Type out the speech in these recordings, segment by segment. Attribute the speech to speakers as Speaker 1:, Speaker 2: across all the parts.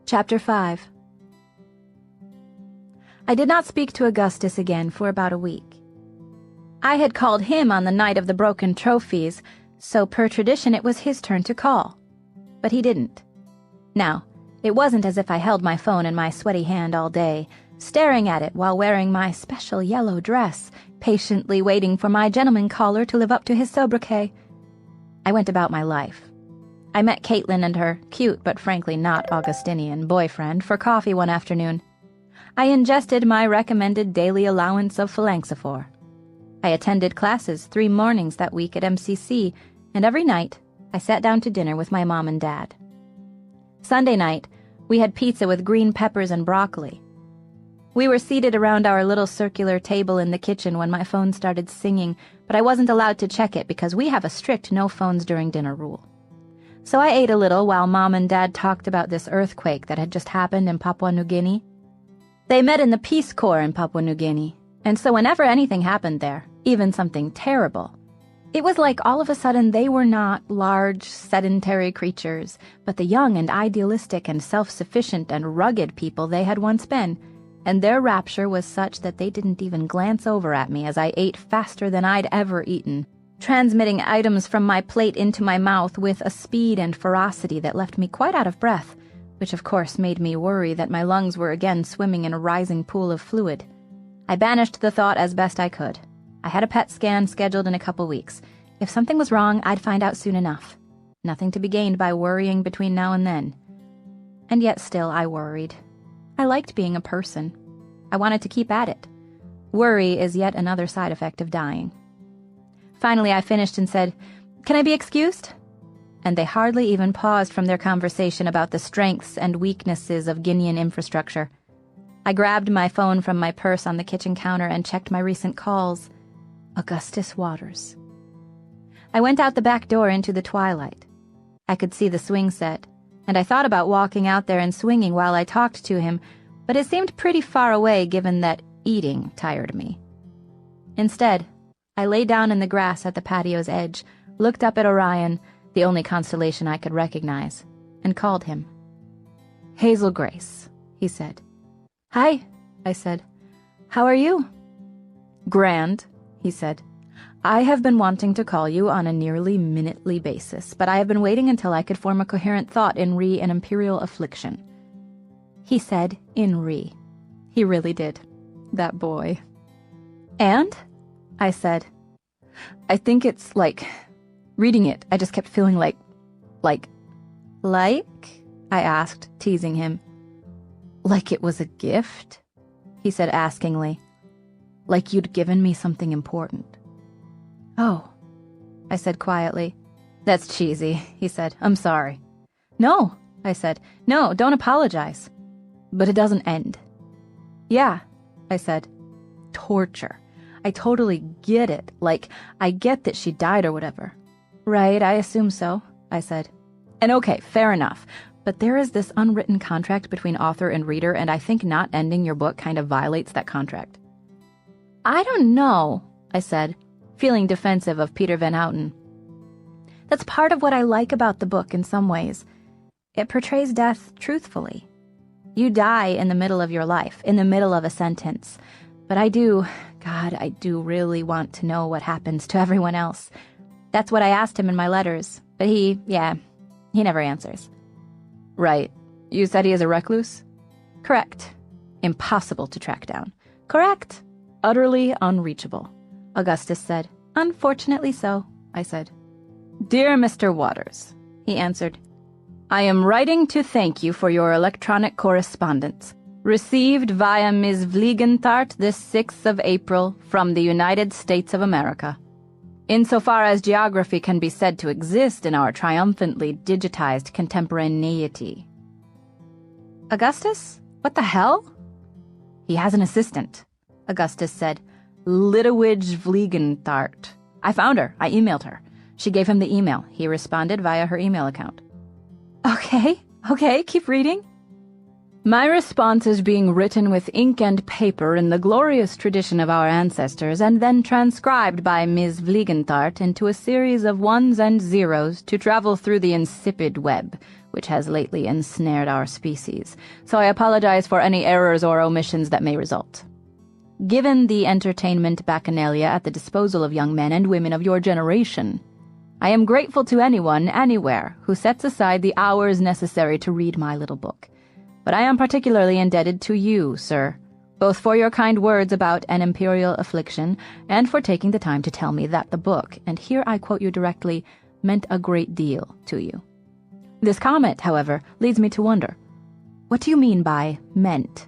Speaker 1: Chapter 5. I did not speak to Augustus again for about a week. I had called him on the night of the broken trophies, so per tradition it was his turn to call. But he didn't. Now, it wasn't as if I held my phone in my sweaty hand all day, staring at it while wearing my special yellow dress, patiently waiting for my gentleman caller to live up to his sobriquet. I went about my life. I met Caitlin and her cute but frankly not Augustinian boyfriend for coffee one afternoon. I ingested my recommended daily allowance of phalanxophore. I attended classes 3 mornings that week at MCC, and every night I sat down to dinner with my mom and dad. Sunday night, we had pizza with green peppers and broccoli. We were seated around our little circular table in the kitchen when my phone started singing, but I wasn't allowed to check it because we have a strict no phones during dinner rule. So I ate a little while Mom and Dad talked about this earthquake that had just happened in Papua New Guinea. They met in the Peace Corps in Papua New Guinea, and so whenever anything happened there, even something terrible, it was like all of a sudden they were not large, sedentary creatures, but the young and idealistic and self-sufficient and rugged people they had once been, and their rapture was such that they didn't even glance over at me as I ate faster than I'd ever eaten, transmitting items from my plate into my mouth with a speed and ferocity that left me quite out of breath, which of course made me worry that my lungs were again swimming in a rising pool of fluid. I banished the thought as best I could. I had a PET scan scheduled in a couple weeks. If something was wrong, I'd find out soon enough. Nothing to be gained by worrying between now and then. And yet still I worried. I liked being a person. I wanted to keep at it. Worry is yet another side effect of dying. Finally, I finished and said, "Can I be excused?" And they hardly even paused from their conversation about the strengths and weaknesses of Guinean infrastructure. I grabbed my phone from my purse on the kitchen counter and checked my recent calls. Augustus Waters. I went out the back door into the twilight. I could see the swing set, and I thought about walking out there and swinging while I talked to him, but it seemed pretty far away given that eating tired me. Instead, I lay down in the grass at the patio's edge, looked up at Orion, the only constellation I could recognize, and called him. "Hazel Grace," he said. "Hi," I said. "How are you?" "Grand," he said. "I have been wanting to call you on a nearly minutely basis, but I have been waiting until I could form a coherent thought in re an imperial affliction." He said in re. He really did. That boy. "And?" I said. "I think it's like, reading it, I just kept feeling like, I asked, teasing him. "Like it was a gift?" he said askingly. "Like you'd given me something important." "Oh," I said quietly. "That's cheesy," he said. "I'm sorry." "No," I said. "No, don't apologize." "But it doesn't end." "Yeah," I said. "Torture. I totally get it. Like, I get that she died or whatever." "Right, I assume so," I said. "And okay, fair enough. But there is this unwritten contract between author and reader, and I think not ending your book kind of violates that contract." "I don't know," I said, feeling defensive of Peter Van Houten. "That's part of what I like about the book in some ways. It portrays death truthfully. You die in the middle of your life, in the middle of a sentence. But I do really want to know what happens to everyone else. That's what I asked him in my letters, but he never answers." "Right. You said he is a recluse?" "Correct. Impossible to track down." "Correct. Utterly unreachable," Augustus said. "Unfortunately so," I said. "Dear Mr. Waters," he answered, "I am writing to thank you for your electronic correspondence, received via Ms. Vliegentart this 6th of April from the United States of America. Insofar as geography can be said to exist in our triumphantly digitized contemporaneity." "Augustus? What the hell?" "He has an assistant," Augustus said. "Litowidge Vliegentart. I found her. I emailed her. She gave him the email. He responded via her email account." Okay, keep reading." My response is being written with ink and paper in the glorious tradition of our ancestors and then transcribed by Ms. Vliegentart into a series of ones and zeros to travel through the insipid web, which has lately ensnared our species, so I apologize for any errors or omissions that may result. Given the entertainment bacchanalia at the disposal of young men and women of your generation, I am grateful to anyone, anywhere, who sets aside the hours necessary to read my little book. But I am particularly indebted to you, sir, both for your kind words about An Imperial Affliction and for taking the time to tell me that the book, and here I quote you directly, meant a great deal to you. This comment, however, leads me to wonder, what do you mean by meant?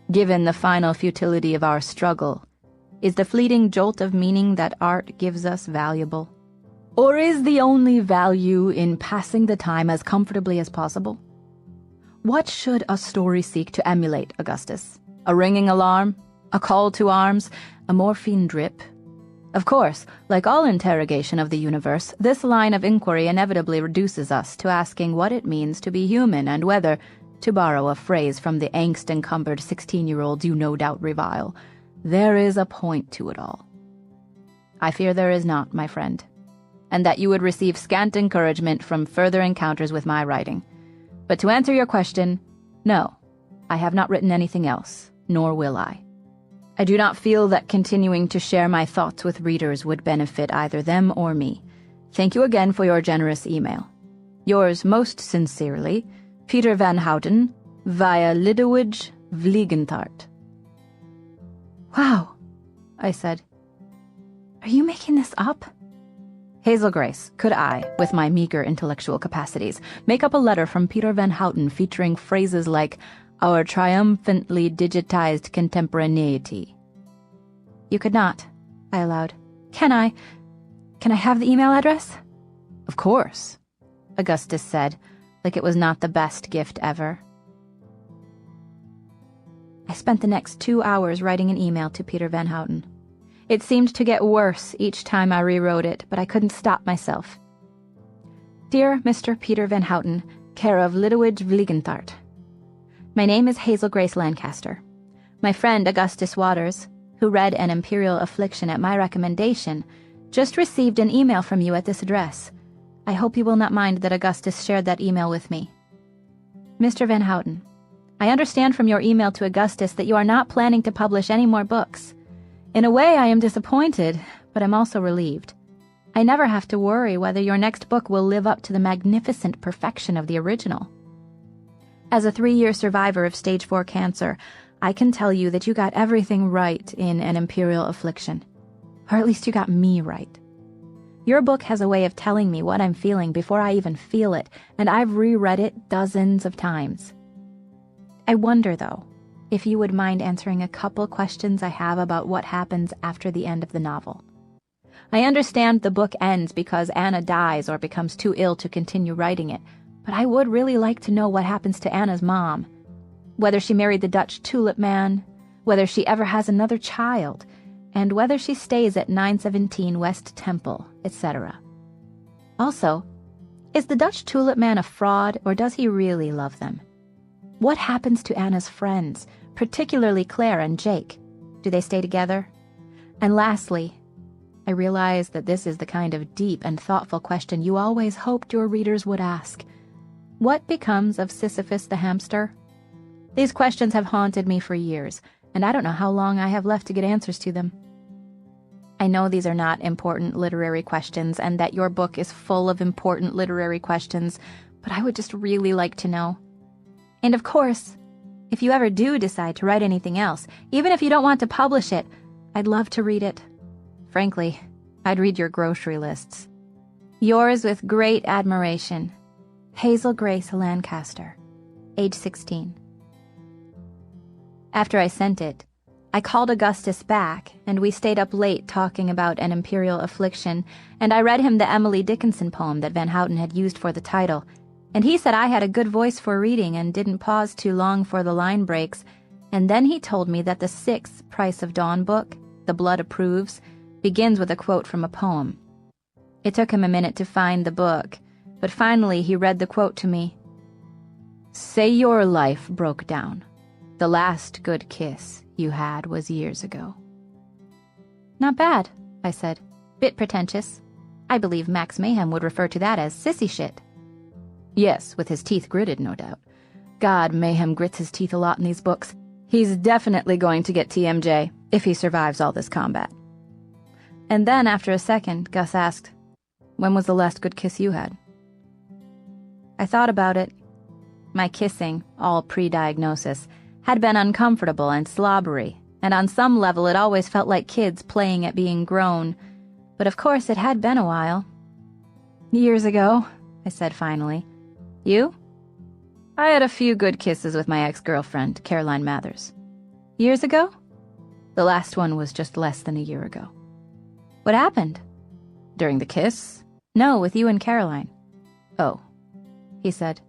Speaker 1: Given the final futility of our struggle, is the fleeting jolt of meaning that art gives us valuable? Or is the only value in passing the time as comfortably as possible? What should a story seek to emulate, Augustus? A ringing alarm? A call to arms? A morphine drip? Of course, like all interrogation of the universe, this line of inquiry inevitably reduces us to asking what it means to be human and whether, to borrow a phrase from the angst-encumbered 16-year-olds you no doubt revile, there is a point to it all. I fear there is not, my friend, and that you would receive scant encouragement from further encounters with my writing. But to answer your question, no, I have not written anything else, nor will I. I do not feel that continuing to share my thoughts with readers would benefit either them or me. Thank you again for your generous email. Yours most sincerely, Peter Van Houten, via Lidewij Vliegentart. Wow, I said. Are you making this up? Hazel Grace, could I, with my meager intellectual capacities, make up a letter from Peter Van Houten featuring phrases like, our triumphantly digitized contemporaneity? You could not, I allowed. Can I have the email address? Of course, Augustus said, like it was not the best gift ever. I spent the next 2 hours writing an email to Peter Van Houten. It seemed to get worse each time I rewrote it, but I couldn't stop myself. Dear Mr. Peter Van Houten, care of Lidewij Vliegentart. My name is Hazel Grace Lancaster. My friend Augustus Waters, who read An Imperial Affliction at my recommendation, just received an email from you at this address. I hope you will not mind that Augustus shared that email with me. Mr. Van Houten, I understand from your email to Augustus that you are not planning to publish any more books. In a way, I am disappointed, but I'm also relieved. I never have to worry whether your next book will live up to the magnificent perfection of the original. As a 3-year survivor of stage 4 cancer, I can tell you that you got everything right in An Imperial Affliction. Or at least you got me right. Your book has a way of telling me what I'm feeling before I even feel it, and I've reread it dozens of times. I wonder, though, if you would mind answering a couple questions I have about what happens after the end of the novel. I understand the book ends because Anna dies or becomes too ill to continue writing it, but I would really like to know what happens to Anna's mom. Whether she married the Dutch tulip man, whether she ever has another child, and whether she stays at 917 West Temple, etc. Also, is the Dutch tulip man a fraud, or does he really love them? What happens to Anna's friends, particularly Claire and Jake? Do they stay together? And lastly, I realize that this is the kind of deep and thoughtful question you always hoped your readers would ask. What becomes of Sisyphus the hamster? These questions have haunted me for years, and I don't know how long I have left to get answers to them. I know these are not important literary questions and that your book is full of important literary questions, but I would just really like to know. And of course, if you ever do decide to write anything else, even if you don't want to publish it, I'd love to read it. Frankly, I'd read your grocery lists. Yours with great admiration, Hazel Grace Lancaster, age 16. After I sent it, I called Augustus back, and we stayed up late talking about An Imperial Affliction, and I read him the Emily Dickinson poem that Van Houten had used for the title, and he said I had a good voice for reading and didn't pause too long for the line breaks, and then he told me that the 6th Price of Dawn book, The Blood Approves, begins with a quote from a poem. It took him a minute to find the book, but finally he read the quote to me. Say your life broke down. The last good kiss you had was years ago. Not bad, I said. Bit pretentious. I believe Max Mayhem would refer to that as sissy shit. Yes, with his teeth gritted, no doubt. God, Mayhem grits his teeth a lot in these books. He's definitely going to get TMJ, if he survives all this combat. And then, after a second, Gus asked, when was the last good kiss you had? I thought about it. My kissing, all pre-diagnosis, had been uncomfortable and slobbery, and on some level it always felt like kids playing at being grown. But of course it had been a while. Years ago, I said finally. You? I had a few good kisses with my ex-girlfriend, Caroline Mathers. Years ago? The last one was just less than a year ago. What happened? During the kiss? No, with you and Caroline. Oh, he said.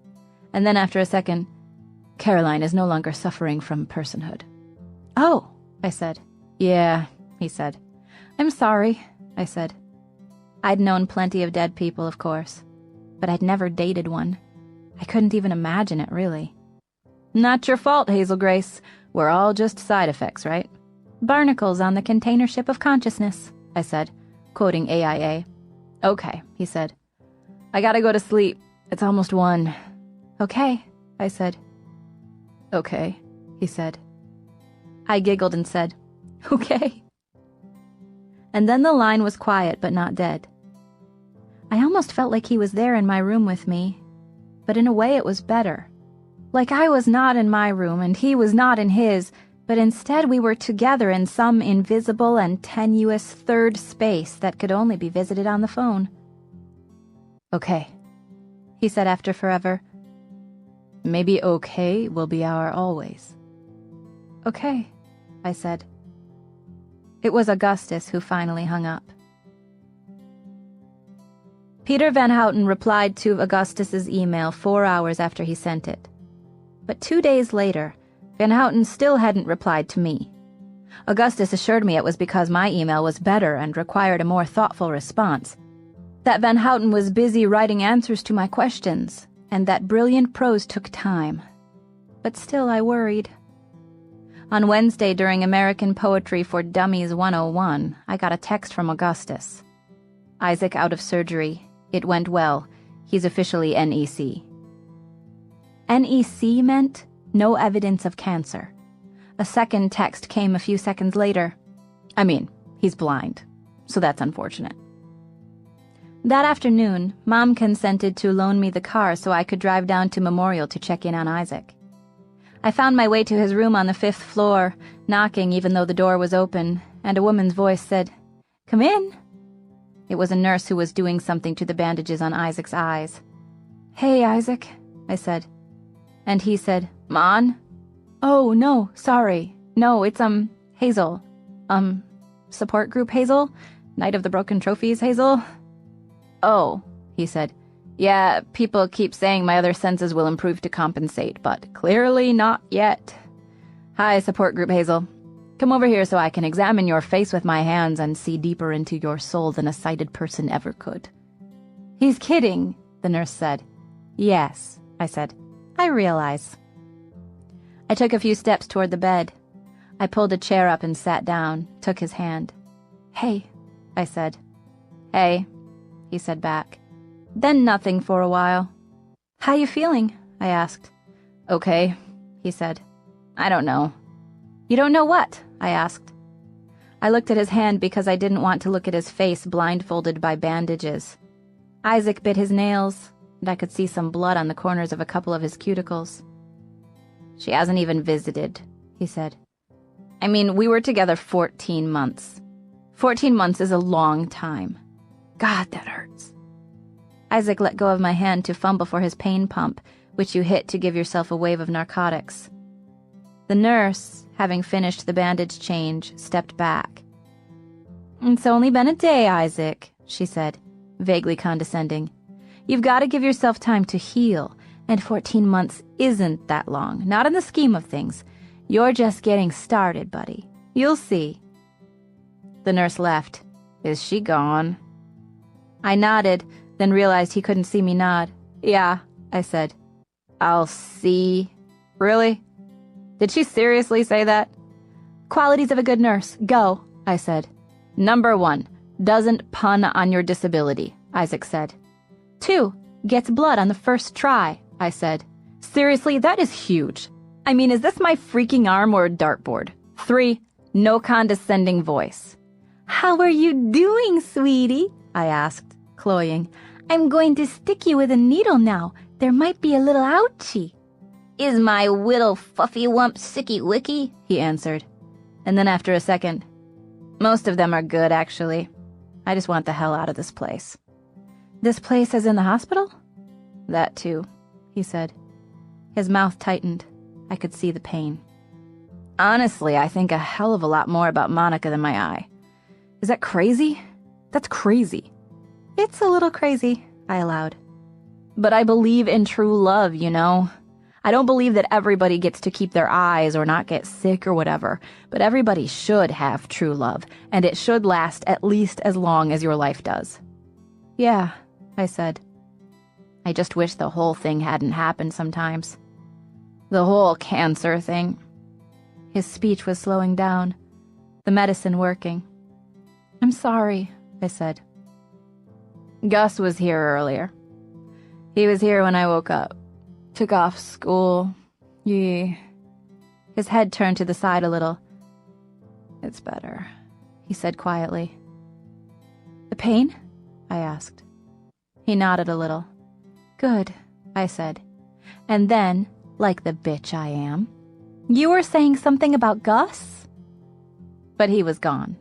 Speaker 1: And then after a second, Caroline is no longer suffering from personhood. Oh, I said. Yeah, he said. I'm sorry, I said. I'd known plenty of dead people, of course, but I'd never dated one. I couldn't even imagine it, really. Not your fault, Hazel Grace. We're all just side effects, right? Barnacles on the container ship of consciousness, I said, quoting AIA. Okay, he said. I gotta go to sleep. It's almost 1. Okay, I said. Okay, he said. I giggled and said, okay. And then the line was quiet but not dead. I almost felt like he was there in my room with me, but in a way it was better. Like I was not in my room and he was not in his, but instead we were together in some invisible and tenuous third space that could only be visited on the phone. Okay, he said after forever. Maybe okay will be our always. Okay, I said. It was Augustus who finally hung up. Peter Van Houten replied to Augustus's email 4 hours after he sent it. But 2 days later, Van Houten still hadn't replied to me. Augustus assured me it was because my email was better and required a more thoughtful response, that Van Houten was busy writing answers to my questions, and that brilliant prose took time. But still I worried. On Wednesday during American Poetry for Dummies 101, I got a text from Augustus. Isaac out of surgery. It went well. He's officially NEC. NEC meant no evidence of cancer. A second text came a few seconds later. I mean, he's blind, so that's unfortunate. That afternoon, Mom consented to loan me the car so I could drive down to Memorial to check in on Isaac. I found my way to his room on the 5th floor, knocking even though the door was open, and a woman's voice said, "Come in." It was a nurse who was doing something to the bandages on Isaac's eyes. "Hey, Isaac," I said. And he said, "Mon?" "Oh, no, sorry. No, it's, Hazel. Support group Hazel? Night of the Broken Trophies Hazel?" "Oh," he said. "Yeah, people keep saying my other senses will improve to compensate, but clearly not yet. Hi, support group Hazel. Come over here so I can examine your face with my hands and see deeper into your soul than a sighted person ever could." "He's kidding," the nurse said. "Yes," I said. "I realize." I took a few steps toward the bed. I pulled a chair up and sat down, took his hand. "Hey," I said. "Hey," he said back. Then nothing for a while. "How you feeling?" I asked. "Okay," he said. "I don't know." "You don't know what?" I asked. I looked at his hand because I didn't want to look at his face blindfolded by bandages. Isaac bit his nails, and I could see some blood on the corners of a couple of his cuticles. "She hasn't even visited," he said. "I mean, we were together 14 months. 14 months is a long time. God, that hurts." Isaac let go of my hand to fumble for his pain pump, which you hit to give yourself a wave of narcotics. The nurse, having finished the bandage change, stepped back. "It's only been a day, Isaac," she said, vaguely condescending. "You've got to give yourself time to heal, and 14 months isn't that long, not in the scheme of things. You're just getting started, buddy. You'll see." The nurse left. "Is she gone?" I nodded, then realized he couldn't see me nod. "Yeah," I said. I'll see. Really? Did she seriously say that? Qualities of a good nurse. Go, I said. Number 1, doesn't pun on your disability, Isaac said. 2, gets blood on the first try, I said. Seriously, that is huge. I mean, is this my freaking arm or a dartboard? 3, no condescending voice. How are you doing, sweetie? I asked, cloying. I'm going to stick you with a needle now. There might be a little ouchie. Is my whittle fuffy wump sicky wicky? He answered. And then after a second, most of them are good, actually. I just want the hell out of this place. This place as in the hospital? That too, he said. His mouth tightened. I could see the pain. Honestly, I think a hell of a lot more about Monica than my eye. Is that crazy? That's crazy. It's a little crazy, I allowed. But I believe in true love, you know. I don't believe that everybody gets to keep their eyes or not get sick or whatever, but everybody should have true love, and it should last at least as long as your life does. Yeah, I said. I just wish the whole thing hadn't happened sometimes. The whole cancer thing. His speech was slowing down, the medicine working. I'm sorry, I said. Gus was here earlier. He was here when I woke up. Took off school. Yeah. His head turned to the side a little. It's better, he said quietly. The pain? I asked. He nodded a little. Good, I said. And then, like the bitch I am, you were saying something about Gus? But he was gone.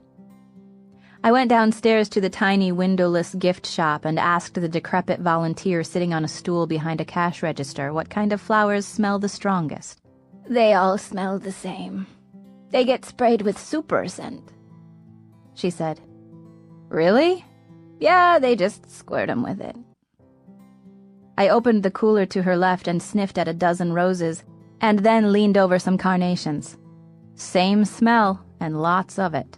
Speaker 1: I went downstairs to the tiny windowless gift shop and asked the decrepit volunteer sitting on a stool behind a cash register what kind of flowers smell the strongest. They all smell the same. They get sprayed with super scent, she said. Really? Yeah, they just squirt 'em with it. I opened the cooler to her left and sniffed at a dozen roses, and then leaned over some carnations. Same smell, and lots of it.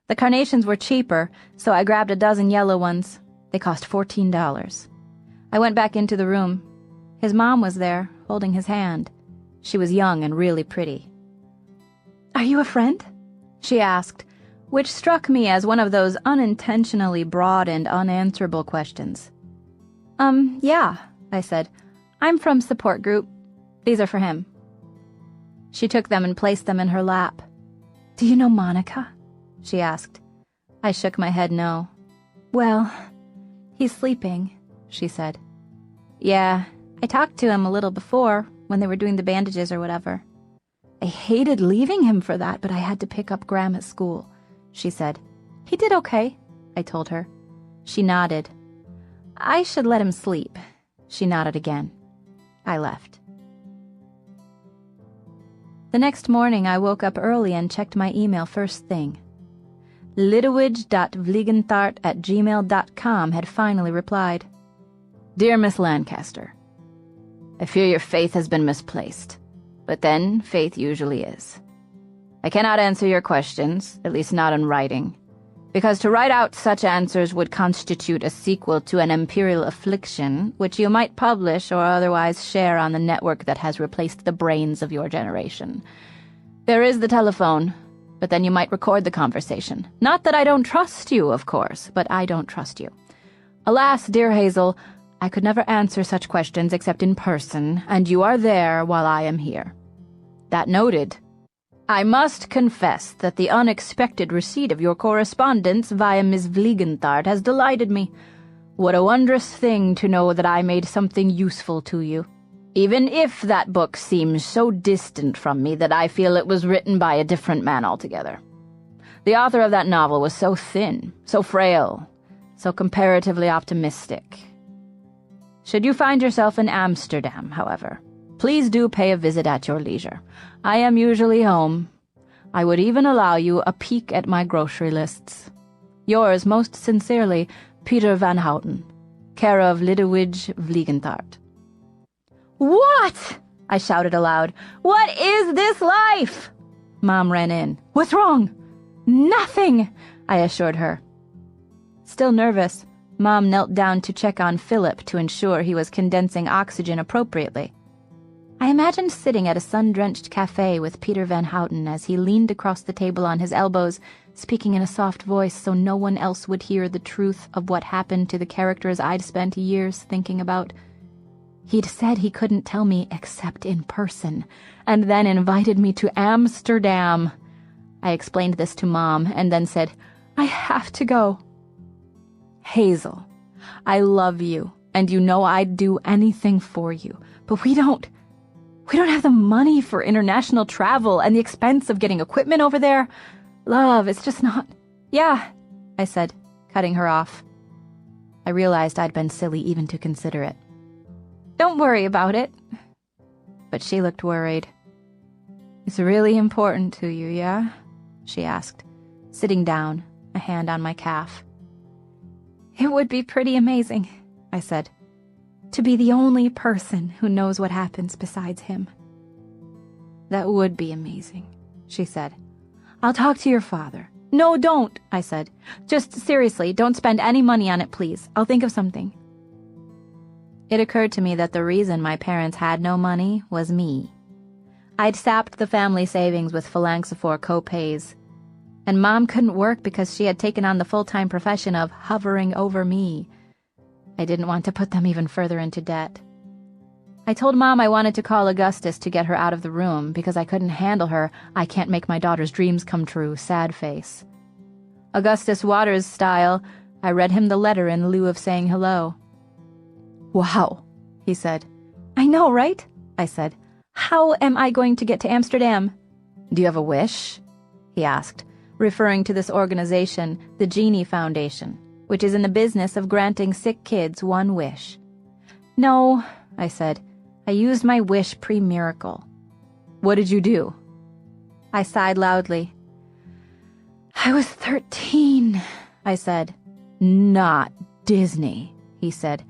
Speaker 1: The carnations were cheaper, so I grabbed a dozen yellow ones. They cost $14. I went back into the room. His mom was there, holding his hand. She was young and really pretty. Are you a friend? She asked, which struck me as one of those unintentionally broad and unanswerable questions. Yeah, I said. I'm from support group. These are for him. She took them and placed them in her lap. Do you know Monica? She asked. I shook my head no. Well, he's sleeping, she said. Yeah, I talked to him a little before, when they were doing the bandages or whatever. I hated leaving him for that, but I had to pick up Graham at school, she said. He did okay, I told her. She nodded. I should let him sleep. She nodded again. I left. The next morning I woke up early and checked my email first thing. Lidewij.vliegentart@gmail.com had finally replied. Dear Miss Lancaster, I fear your faith has been misplaced, but then faith usually is. I cannot answer your questions, at least not in writing, because to write out such answers would constitute a sequel to an imperial affliction, which you might publish or otherwise share on the network that has replaced the brains of your generation. There is the telephone, but then you might record the conversation. Not that I don't trust you, of course, but I don't trust you. Alas, dear Hazel, I could never answer such questions except in person, and you are there while I am here. That noted, I must confess that the unexpected receipt of your correspondence via Miss Vliegentart has delighted me. What a wondrous thing to know that I made something useful to you, even if that book seems so distant from me that I feel it was written by a different man altogether. The author of that novel was so thin, so frail, so comparatively optimistic. Should you find yourself in Amsterdam, however, please do pay a visit at your leisure. I am usually home. I would even allow you a peek at my grocery lists. Yours most sincerely, Peter Van Houten, care of Lidewij Vliegentart. What? I shouted aloud. What is this life? Mom ran in. What's wrong? Nothing, I assured her. Still nervous, Mom knelt down to check on Philip to ensure he was condensing oxygen appropriately. I imagined sitting at a sun-drenched cafe with Peter Van Houten as he leaned across the table on his elbows, speaking in a soft voice so no one else would hear the truth of what happened to the characters I'd spent years thinking about. He'd said he couldn't tell me except in person, and then invited me to Amsterdam. I explained this to Mom and then said, "I have to go." "Hazel, I love you, and you know I'd do anything for you, but we don't have the money for international travel and the expense of getting equipment over there. Love, it's just not—" "Yeah," I said, cutting her off. I realized I'd been silly even to consider it. "Don't worry about it." But she looked worried. "It's really important to you, yeah?" she asked, sitting down, a hand on my calf. "It would be pretty amazing," I said, "to be the only person who knows what happens besides him." "That would be amazing," she said. "I'll talk to your father." "No, don't," I said. "Just seriously, don't spend any money on it, please. I'll think of something." It occurred to me that the reason my parents had no money was me. I'd sapped the family savings with Phalanxophore co-pays, and Mom couldn't work because she had taken on the full-time profession of hovering over me. I didn't want to put them even further into debt. I told Mom I wanted to call Augustus to get her out of the room because I couldn't handle her "I can't make my daughter's dreams come true" sad face. Augustus Waters style, I read him the letter in lieu of saying hello. "Wow," he said. "I know, right?" I said. "How am I going to get to Amsterdam?" "Do you have a wish?" he asked, referring to this organization, the Genie Foundation, which is in the business of granting sick kids one wish. "No," I said. "I used my wish pre-miracle." "What did you do?" I sighed loudly. "I was 13, I said. "Not Disney," he said.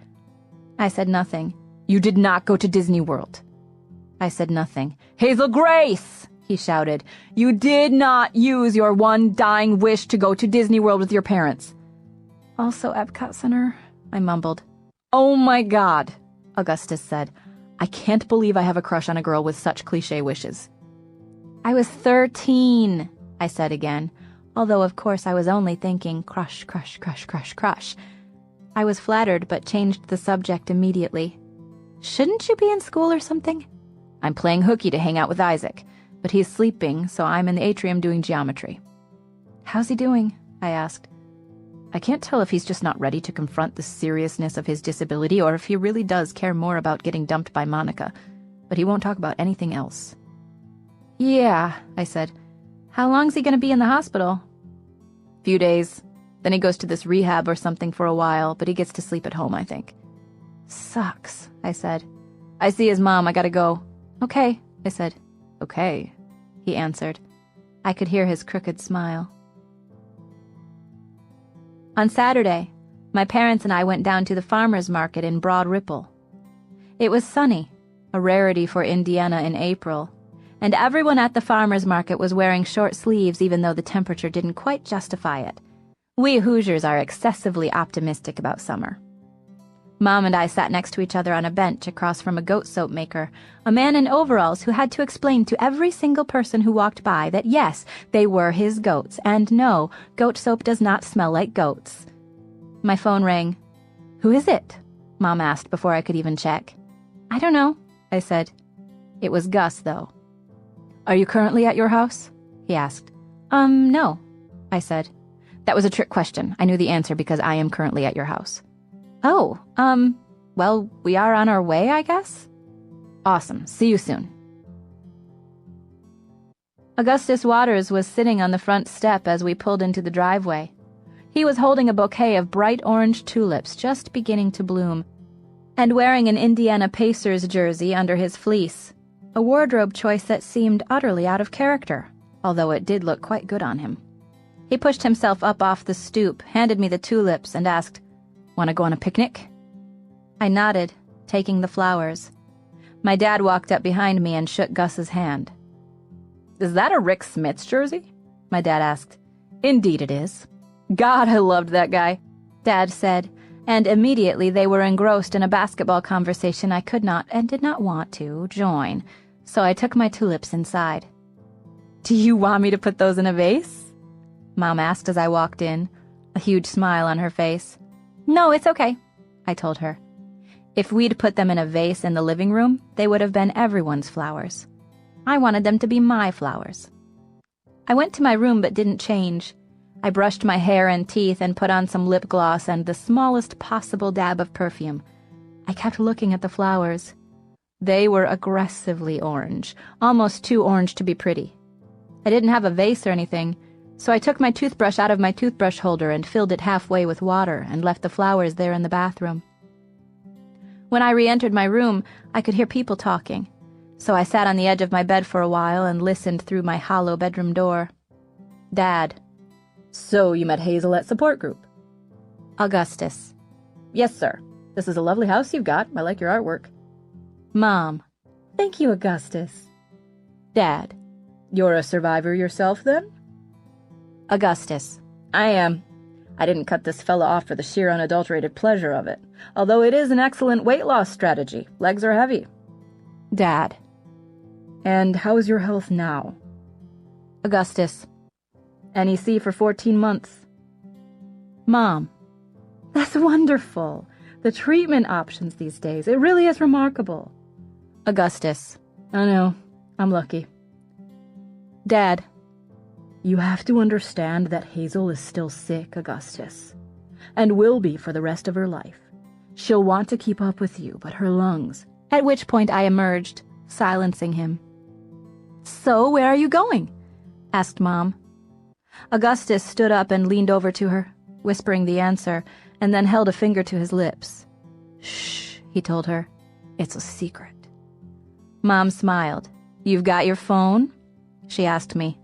Speaker 1: I said nothing. "You did not go to Disney World." I said nothing. "Hazel Grace!" he shouted. "You did not use your one dying wish to go to Disney World with your parents." "Also Epcot Center," I mumbled. "Oh my God," Augustus said. "I can't believe I have a crush on a girl with such cliché wishes." "I was 13, I said again, although of course I was only thinking crush, crush, crush, crush, crush. I was flattered but changed the subject immediately. "Shouldn't you be in school or something?" "I'm playing hooky to hang out with Isaac, but he's sleeping, so I'm in the atrium doing geometry." "How's he doing?" I asked. I can't tell if he's just not ready to confront the seriousness of his disability or if he really does care more about getting dumped by Monica, but he won't talk about anything else. "Yeah," I said. "How long's he going to be in the hospital?" "Few days. Then he goes to this rehab or something for a while, but he gets to sleep at home, I think." "Sucks," I said. "I see his mom. I gotta go." "Okay," I said. "Okay," he answered. I could hear his crooked smile. On Saturday, my parents and I went down to the farmer's market in Broad Ripple. It was sunny, a rarity for Indiana in April, and everyone at the farmer's market was wearing short sleeves even though the temperature didn't quite justify it. We Hoosiers are excessively optimistic about summer. Mom and I sat next to each other on a bench across from a goat soap maker, a man in overalls who had to explain to every single person who walked by that yes, they were his goats, and no, goat soap does not smell like goats. My phone rang. "Who is it?" Mom asked before I could even check. "I don't know," I said. It was Gus, though. "Are you currently at your house?" he asked. No," I said. That was a trick question. I knew the answer because I am currently at your house. "Oh, well, we are on our way, I guess?" "Awesome. See you soon." Augustus Waters was sitting on the front step as we pulled into the driveway. He was holding a bouquet of bright orange tulips just beginning to bloom, and wearing an Indiana Pacers jersey under his fleece, a wardrobe choice that seemed utterly out of character, although it did look quite good on him. He pushed himself up off the stoop, handed me the tulips, and asked, "Want to go on a picnic?" I nodded, taking the flowers. My dad walked up behind me and shook Gus's hand. "Is that a Rick Smits jersey?" my dad asked. "Indeed it is." "God, I loved that guy," Dad said, and immediately they were engrossed in a basketball conversation I could not and did not want to join, so I took my tulips inside. "Do you want me to put those in a vase?" Mom asked as I walked in, a huge smile on her face. "No, it's okay," I told her. If we'd put them in a vase in the living room, they would have been everyone's flowers. I wanted them to be my flowers. I went to my room but didn't change. I brushed my hair and teeth and put on some lip gloss and the smallest possible dab of perfume. I kept looking at the flowers. They were aggressively orange, almost too orange to be pretty. I didn't have a vase or anything, so I took my toothbrush out of my toothbrush holder and filled it halfway with water and left the flowers there in the bathroom. When I re-entered my room, I could hear people talking, so I sat on the edge of my bed for a while and listened through my hollow bedroom door. Dad. "So you met Hazel at support group?" Augustus. "Yes, sir. This is a lovely house you've got. I like your artwork." Mom. "Thank you, Augustus." Dad. "You're a survivor yourself, then?" Augustus. "I am. I didn't cut this fella off for the sheer unadulterated pleasure of it, although it is an excellent weight loss strategy. Legs are heavy." Dad. "And how's your health now?" Augustus. "NEC for 14 months. Mom. "That's wonderful. The treatment options these days. It really is remarkable." Augustus. "I know. I'm lucky." Dad. "You have to understand that Hazel is still sick, Augustus, and will be for the rest of her life. She'll want to keep up with you, but her lungs..." At which point I emerged, silencing him. "So where are you going?" asked Mom. Augustus stood up and leaned over to her, whispering the answer, and then held a finger to his lips. "Shh," he told her. "It's a secret." Mom smiled. "You've got your phone?" she asked me.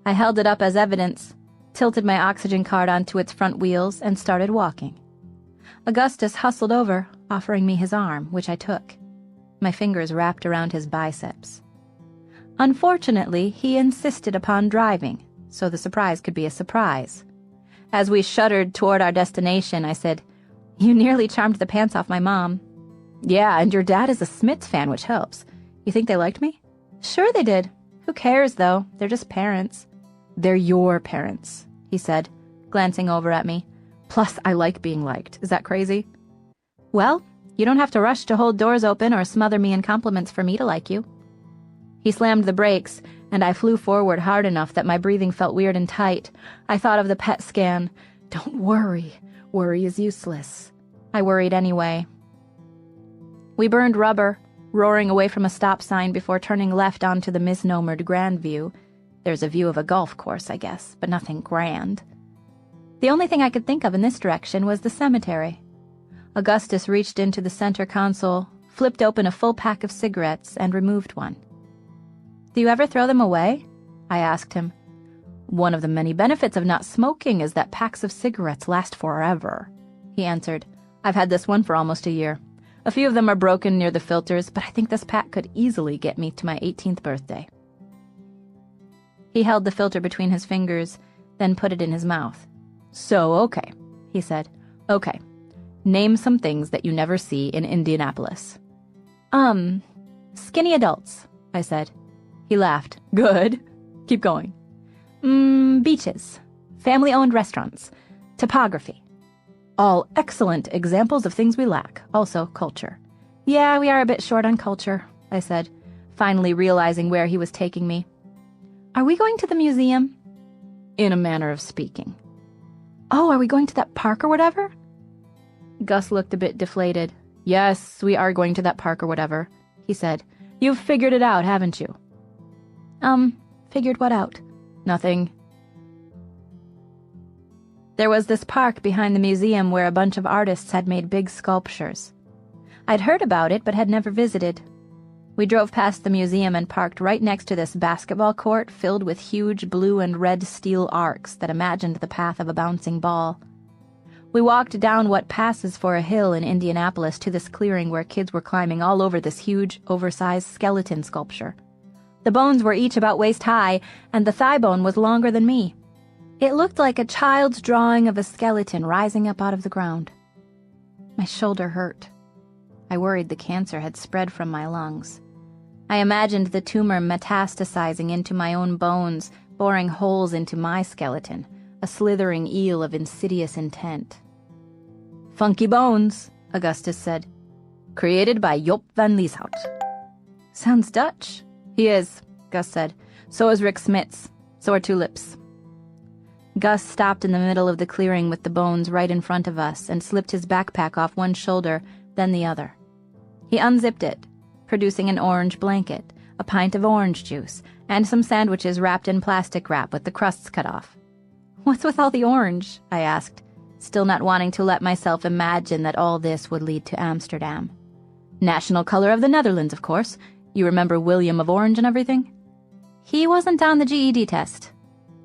Speaker 1: I held it up as evidence, tilted my oxygen card onto its front wheels, and started walking. Augustus hustled over, offering me his arm, which I took. My fingers wrapped around his biceps. Unfortunately, he insisted upon driving, so the surprise could be a surprise. As we shuddered toward our destination, I said, "You nearly charmed the pants off my mom." "Yeah, and your dad is a Smiths fan, which helps. You think they liked me?" "Sure they did. Who cares, though? They're just parents." "They're your parents," he said, glancing over at me. "Plus, I like being liked. Is that crazy?" "Well, you don't have to rush to hold doors open or smother me in compliments for me to like you." He slammed the brakes, and I flew forward hard enough that my breathing felt weird and tight. I thought of the PET scan. Don't worry. Worry is useless. I worried anyway. We burned rubber, roaring away from a stop sign before turning left onto the misnomered Grand View. There's a view of a golf course, I guess, but nothing grand. The only thing I could think of in this direction was the cemetery. Augustus reached into the center console, flipped open a full pack of cigarettes, and removed one. "Do you ever throw them away?" I asked him. "One of the many benefits of not smoking is that packs of cigarettes last forever," he answered. "I've had this one for almost a year. A few of them are broken near the filters, but I think this pack could easily get me to my 18th birthday. He held the filter between his fingers, then put it in his mouth. "So, okay," he said. "Okay. Name some things that you never see in Indianapolis." Skinny adults," I said. He laughed. "Good. Keep going." Beaches. Family-owned restaurants. Topography. All excellent examples of things we lack. Also, culture." "Yeah, we are a bit short on culture," I said, finally realizing where he was taking me. "Are we going to the museum?" "In a manner of speaking." "Oh, are we going to that park or whatever?" Gus looked a bit deflated. "Yes, we are going to that park or whatever," he said. "You've figured it out, haven't you?" Figured what out?" "Nothing." There was this park behind the museum where a bunch of artists had made big sculptures. I'd heard about it, but had never visited. We drove past the museum and parked right next to this basketball court filled with huge blue and red steel arcs that imagined the path of a bouncing ball. We walked down what passes for a hill in Indianapolis to this clearing where kids were climbing all over this huge, oversized skeleton sculpture. The bones were each about waist high, and the thigh bone was longer than me. It looked like a child's drawing of a skeleton rising up out of the ground. My shoulder hurt. I worried the cancer had spread from my lungs. I imagined the tumor metastasizing into my own bones, boring holes into my skeleton, a slithering eel of insidious intent. "Funky bones," Augustus said. "Created by Joop van Lieshout." "Sounds Dutch." "He is," Gus said. "So is Rick Smits. So are Tulips." Gus stopped in the middle of the clearing with the bones right in front of us and slipped his backpack off one shoulder, then the other. He unzipped it, producing an orange blanket, a pint of orange juice, and some sandwiches wrapped in plastic wrap with the crusts cut off. "What's with all the orange?" I asked, still not wanting to let myself imagine that all this would lead to Amsterdam. "National color of the Netherlands, of course. You remember William of Orange and everything?" "He wasn't on the GED test."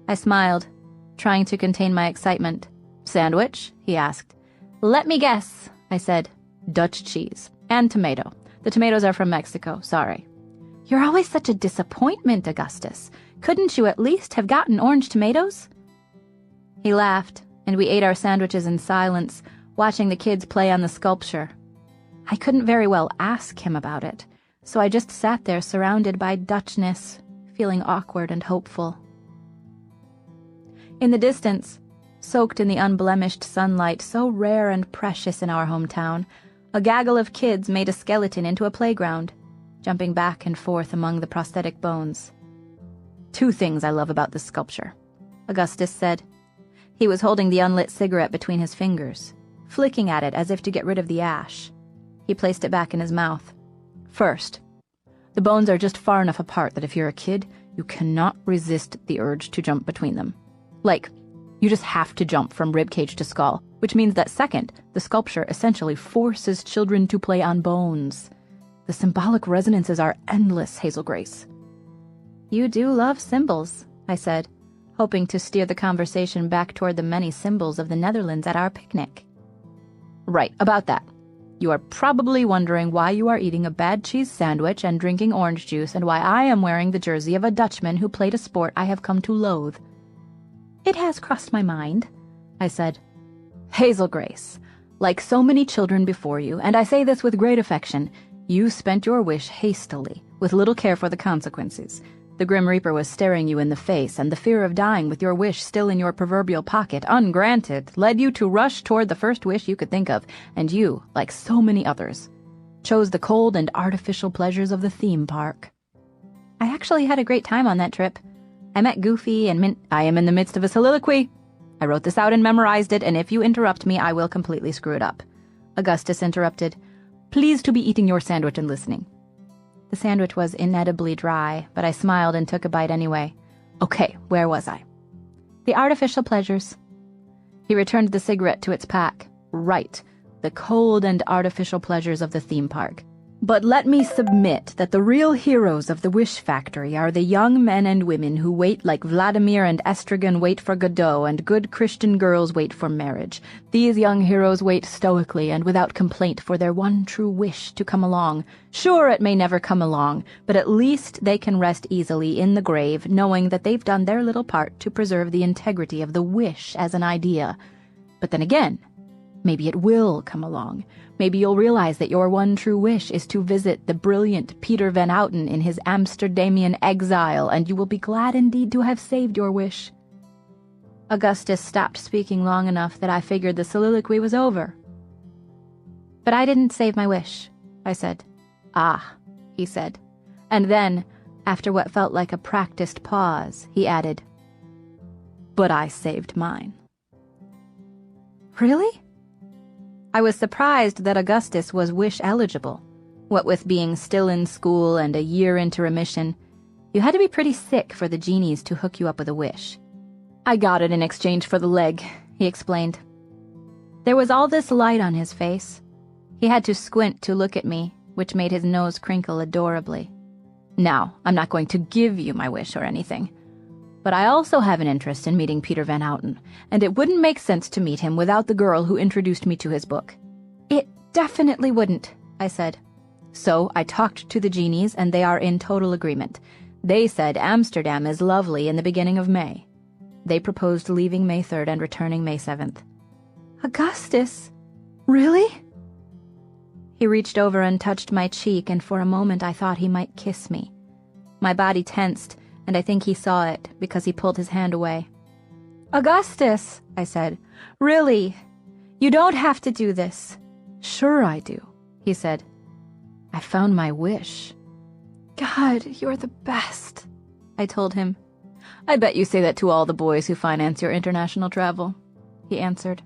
Speaker 1: I smiled, trying to contain my excitement. "Sandwich?" he asked. "Let me guess," I said. "Dutch cheese. And tomato. The tomatoes are from Mexico, sorry." "You're always such a disappointment, Augustus. Couldn't you at least have gotten orange tomatoes?" He laughed, and we ate our sandwiches in silence, watching the kids play on the sculpture. I couldn't very well ask him about it, so I just sat there surrounded by Dutchness, feeling awkward and hopeful. In the distance, soaked in the unblemished sunlight so rare and precious in our hometown, a gaggle of kids made a skeleton into a playground, jumping back and forth among the prosthetic bones. "Two things I love about this sculpture," Augustus said. He was holding the unlit cigarette between his fingers, flicking at it as if to get rid of the ash. He placed it back in his mouth. "First, the bones are just far enough apart that if you're a kid, you cannot resist the urge to jump between them. Like, you just have to jump from ribcage to skull, which means that second, the sculpture essentially forces children to play on bones. The symbolic resonances are endless, Hazel Grace." "You do love symbols," I said, hoping to steer the conversation back toward the many symbols of the Netherlands at our picnic. "Right, about that. You are probably wondering why you are eating a bad cheese sandwich and drinking orange juice and why I am wearing the jersey of a Dutchman who played a sport I have come to loathe." "It has crossed my mind," I said. "Hazel Grace, like so many children before you, and I say this with great affection, you spent your wish hastily, with little care for the consequences. The Grim Reaper was staring you in the face, and the fear of dying with your wish still in your proverbial pocket, ungranted, led you to rush toward the first wish you could think of, and you, like so many others, chose the cold and artificial pleasures of the theme park." "I actually had a great time on that trip. I met Goofy and I am in the midst of a soliloquy. I wrote this out and memorized it, and if you interrupt me, I will completely screw it up." Augustus interrupted. "Please to be eating your sandwich and listening." The sandwich was inedibly dry, but I smiled and took a bite anyway. "Okay, where was I?" "The artificial pleasures." He returned the cigarette to its pack. "Right, the cold and artificial pleasures of the theme park. But let me submit that the real heroes of the Wish Factory are the young men and women who wait like Vladimir and Estragon wait for Godot, and good Christian girls wait for marriage. These young heroes wait stoically and without complaint for their one true wish to come along. Sure, it may never come along, but at least they can rest easily in the grave, knowing that they've done their little part to preserve the integrity of the wish as an idea. But then again, maybe it will come along. Maybe you'll realize that your one true wish is to visit the brilliant Peter Van Houten in his Amsterdamian exile, and you will be glad indeed to have saved your wish." Augustus stopped speaking long enough that I figured the soliloquy was over. "But I didn't save my wish," I said. "Ah," he said. And then, after what felt like a practiced pause, he added, "But I saved mine." "Really?" I was surprised that Augustus was wish eligible. What with being still in school and a year into remission, you had to be pretty sick for the genies to hook you up with a wish. "I got it in exchange for the leg," he explained. There was all this light on his face. He had to squint to look at me, which made his nose crinkle adorably. "Now, I'm not going to give you my wish or anything. But I also have an interest in meeting Peter Van Houten, and it wouldn't make sense to meet him without the girl who introduced me to his book." "It definitely wouldn't," I said. "So I talked to the genies, and they are in total agreement. They said Amsterdam is lovely in the beginning of May. They proposed leaving May 3rd and returning May 7th. "Augustus, really?" He reached over and touched my cheek, and for a moment I thought he might kiss me. My body tensed, and I think he saw it, because he pulled his hand away. "Augustus," I said, "really, you don't have to do this." "Sure I do," he said. "I found my wish." "God, you're the best," I told him. "I bet you say that to all the boys who finance your international travel," he answered.